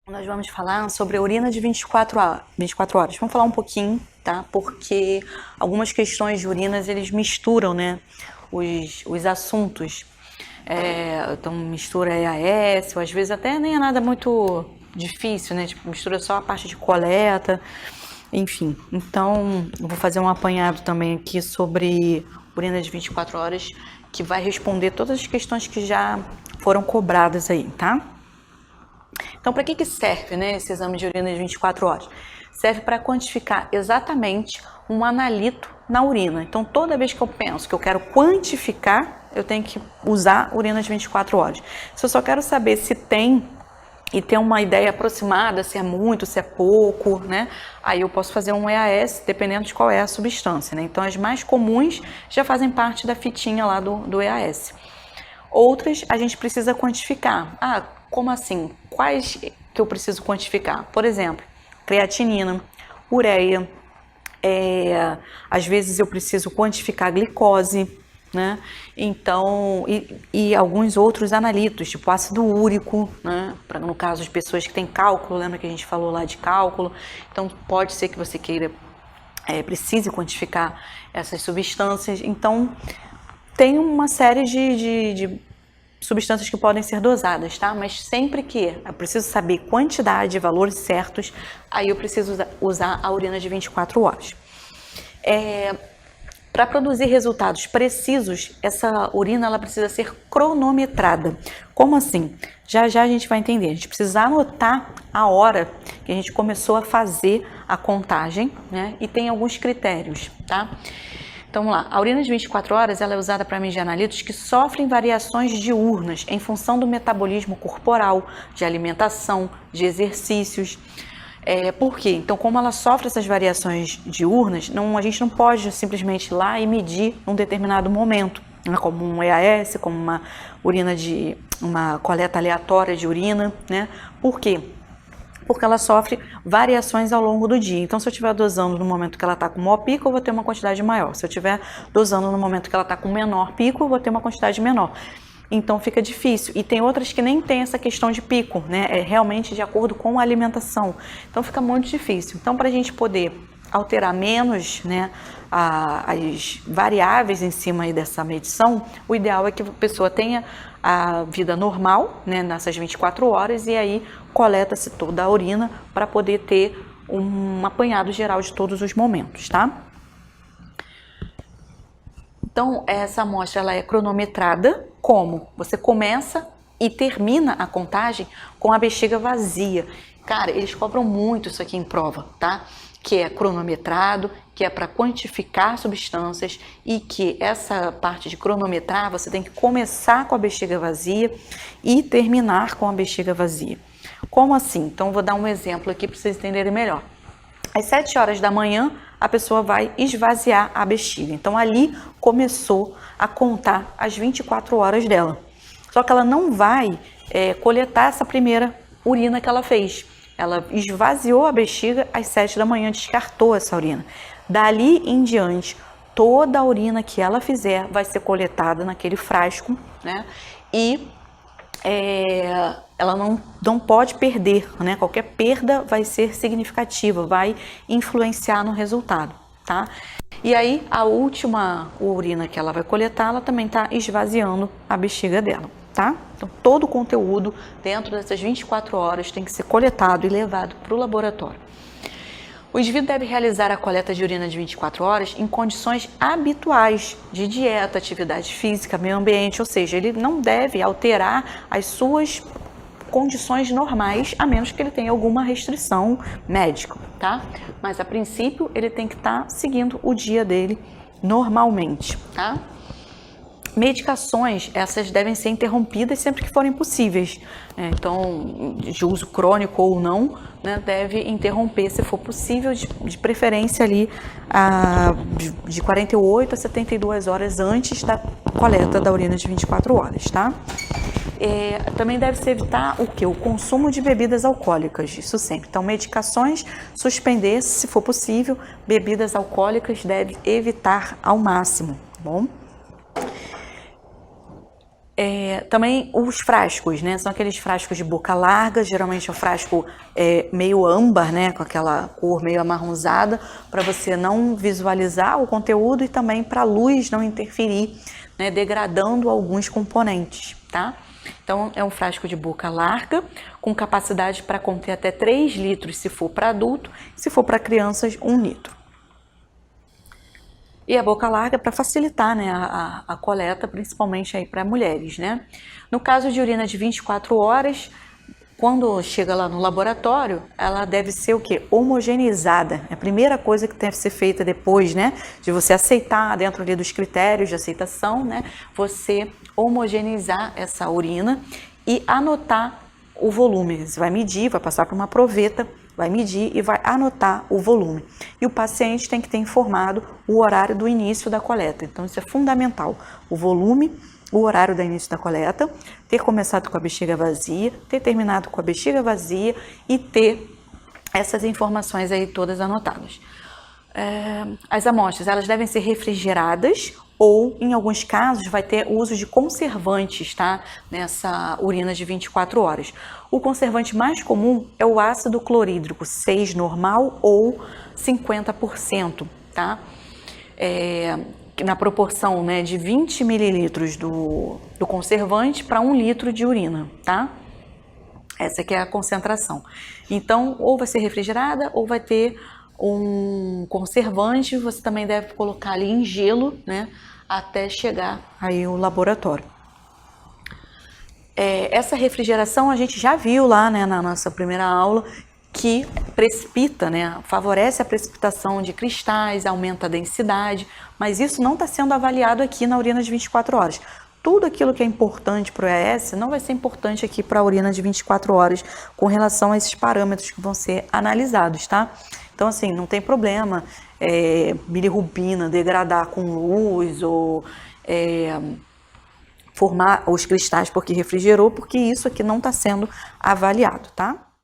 Nós vamos falar sobre a urina de 24 horas. Vamos falar um pouquinho, tá? Porque algumas questões de urinas, eles misturam, né, os assuntos. Então, mistura EAS, ou às vezes até nem é nada muito difícil, né? Tipo, mistura só a parte de coleta, enfim. Então, eu vou fazer um apanhado também aqui sobre urina de 24 horas, que vai responder todas as questões que já foram cobradas aí, tá? Então, para que serve, né, esse exame de urina de 24 horas? Serve para quantificar exatamente um analito na urina. Então, toda vez que eu penso que eu quero quantificar, eu tenho que usar urina de 24 horas. Se eu só quero saber se tem e ter uma ideia aproximada, se é muito, se é pouco, né? Aí eu posso fazer um EAS, dependendo de qual é a substância, né? Então, as mais comuns já fazem parte da fitinha lá do EAS. Outras a gente precisa quantificar. Ah, como assim? Quais que eu preciso quantificar? Por exemplo, creatinina, ureia, às vezes eu preciso quantificar a glicose, né? Então, e alguns outros analitos, tipo ácido úrico, né? No caso de pessoas que têm cálculo, lembra que a gente falou lá de cálculo? Então, pode ser que você queira, precise quantificar essas substâncias. Então, tem uma série de substâncias que podem ser dosadas, tá? Mas sempre que eu preciso saber quantidade, valores certos, aí eu preciso usar a urina de 24 horas. Para produzir resultados precisos, essa urina ela precisa ser cronometrada. Como assim? Já já a gente vai entender. A gente precisa anotar a hora que a gente começou a fazer a contagem, né? E tem alguns critérios, tá? Então vamos lá, a urina de 24 horas ela é usada para medir analitos que sofrem variações diurnas em função do metabolismo corporal, de alimentação, de exercícios. Por quê? Então, como ela sofre essas variações diurnas, a gente não pode simplesmente ir lá e medir num determinado momento, né, como um EAS, como uma coleta aleatória de urina, né? Por quê? Porque ela sofre variações ao longo do dia. Então, se eu estiver dosando no momento que ela está com maior pico, eu vou ter uma quantidade maior. Se eu estiver dosando no momento que ela está com menor pico, eu vou ter uma quantidade menor. Então, fica difícil. E tem outras que nem tem essa questão de pico, né? É realmente de acordo com a alimentação. Então, fica muito difícil. Então, para a gente poder alterar menos, né, as variáveis em cima aí dessa medição, o ideal é que a pessoa tenha a vida normal, né, nessas 24 horas e aí coleta-se toda a urina para poder ter um apanhado geral de todos os momentos, tá? Então, essa amostra ela é cronometrada, como? Você começa e termina a contagem com a bexiga vazia. Cara, eles cobram muito isso aqui em prova, tá? Que é cronometrado, que é para quantificar substâncias e que essa parte de cronometrar você tem que começar com a bexiga vazia e terminar com a bexiga vazia. Como assim? Então, vou dar um exemplo aqui para vocês entenderem melhor. Às 7 horas da manhã, a pessoa vai esvaziar a bexiga. Então, ali começou a contar as 24 horas dela. Só que ela não vai coletar essa primeira urina que ela fez. Ela esvaziou a bexiga às 7 da manhã, descartou essa urina. Dali em diante, toda a urina que ela fizer vai ser coletada naquele frasco, né? E ela não pode perder, né? Qualquer perda vai ser significativa, vai influenciar no resultado, tá? E aí, a última urina que ela vai coletar, ela também está esvaziando a bexiga dela, tá? Então, todo o conteúdo dentro dessas 24 horas tem que ser coletado e levado para o laboratório. O indivíduo deve realizar a coleta de urina de 24 horas em condições habituais de dieta, atividade física, meio ambiente, ou seja, ele não deve alterar as suas condições normais, a menos que ele tenha alguma restrição médica, tá? Mas a princípio ele tem que estar seguindo o dia dele normalmente, tá? Medicações, essas devem ser interrompidas sempre que forem possíveis. Então, de uso crônico ou não, né, deve interromper se for possível, de preferência ali de 48 a 72 horas antes da coleta da urina de 24 horas, tá? Também deve-se evitar o quê? O consumo de bebidas alcoólicas, isso sempre. Então, medicações, suspender se for possível, bebidas alcoólicas deve evitar ao máximo, tá bom? Também os frascos, né? São aqueles frascos de boca larga, geralmente é o frasco meio âmbar, né? Com aquela cor meio amarronzada, para você não visualizar o conteúdo e também para a luz não interferir, né? Degradando alguns componentes, tá? Então, é um frasco de boca larga, com capacidade para conter até 3 litros se for para adulto, se for para crianças, 1 litro. E a boca larga para facilitar, né, a coleta, principalmente aí para mulheres, né? No caso de urina de 24 horas, quando chega lá no laboratório, ela deve ser o quê? Homogeneizada. É a primeira coisa que deve ser feita depois, né, de você aceitar dentro ali dos critérios de aceitação, né, você homogeneizar essa urina e anotar o volume. Você vai medir, vai passar por uma proveta, vai medir e vai anotar o volume. E o paciente tem que ter informado o horário do início da coleta. Então, isso é fundamental. O volume, o horário do início da coleta, ter começado com a bexiga vazia, ter terminado com a bexiga vazia e ter essas informações aí todas anotadas. As amostras, elas devem ser refrigeradas ou, em alguns casos, vai ter uso de conservantes, tá? Nessa urina de 24 horas. O conservante mais comum é o ácido clorídrico 6 normal ou 50%, tá? Na proporção, né, de 20 mililitros do conservante para 1 litro de urina, tá? Essa aqui é a concentração. Então, ou vai ser refrigerada ou vai ter um conservante. Você também deve colocar ali em gelo, né, até chegar aí o laboratório. Essa refrigeração a gente já viu lá, né, na nossa primeira aula, que precipita, né, favorece a precipitação de cristais, aumenta a densidade, mas isso não está sendo avaliado aqui na urina de 24 horas. Tudo aquilo que é importante para o EAS não vai ser importante aqui para a urina de 24 horas com relação a esses parâmetros que vão ser analisados, tá? Então, assim, não tem problema bilirrubina degradar com luz ou formar os cristais porque refrigerou, porque isso aqui não está sendo avaliado, tá?